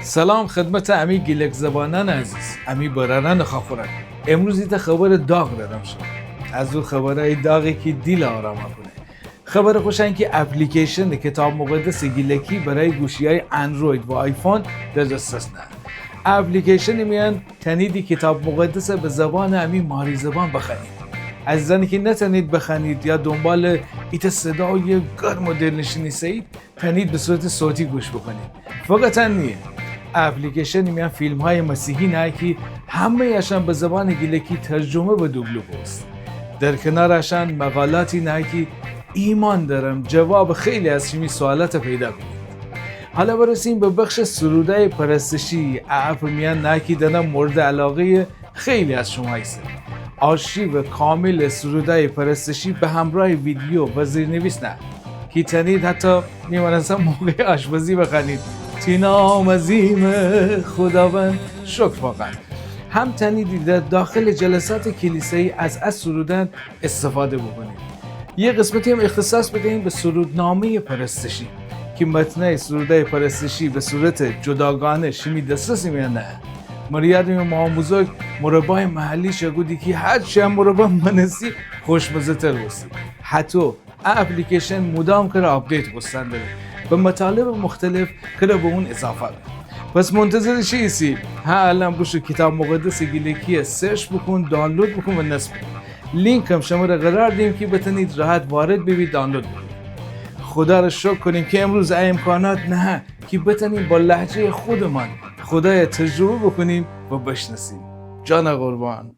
سلام خدمت امی گیلک زبانان عزیز، امی براران خافورک. امروز ایت خبر داغ دادم شد. از اون خبرهای داغی که دیل آرام کنه. خبر خوشن که اپلیکیشن کتاب مقدس گیلکی برای گوشی‌های اندروید و آیفون در دسترس نه. اپلیکیشن میان تنیدی کتاب مقدس به زبان امی ماری زبان بخونید. عزیزانی که نتونید بخونید یا دنبال ایت صدای گرم و دلنشینی سید، تنید به صورت صوتی گوش بکنید. فقط نیه. اپلیکیشن میان فیلم های مسیحی نه که همه اشان به زبان گیلکی ترجمه و دوبلو است. در کنارشان مقالاتی نه که ایمان دارم جواب خیلی از شمی سوالات پیدا کنید. حالا برسیم به بخش سروده پرستشی. اپ میان نه که دارم مورد علاقه خیلی از شما هست. آرشیو کامل سروده پرستشی به همراه ویدیو و زیرنویس نه که تنید حتی میمانستم موقع آشپزی بخونید. تینام عظیم خداوند شکر واقعا. هم تنیدی در داخل جلسات کلیسایی از سرودن استفاده بکنید. یه قسمتی هم اختصاص بدهیم به سرودنامه پرستشی که متن سروده پرستشی به صورت جداگانه شمی دسترسی میان نه. مریادم ما بزرگ مربای محلی شگودی که هر چی هم مربا منسی خوشمزه تر بسید. حتی اپلیکیشن مدام که آپدیت بستن داره به مطالب مختلف که به اون اضافه ده. پس منتظر چیسی؟ ها الان بشو کتاب مقدس گیلکی سرچ بکن، دانلود بکن و نصب کن. لینک هم شما را قرار دیم که بتونید راحت وارد ببینید، دانلود بکنید. خدا را شکر کنیم که امروز امکانات نه که بتونیم با لهجه خودمان خدای تجربه بکنیم و بشناسیم. جان قربان.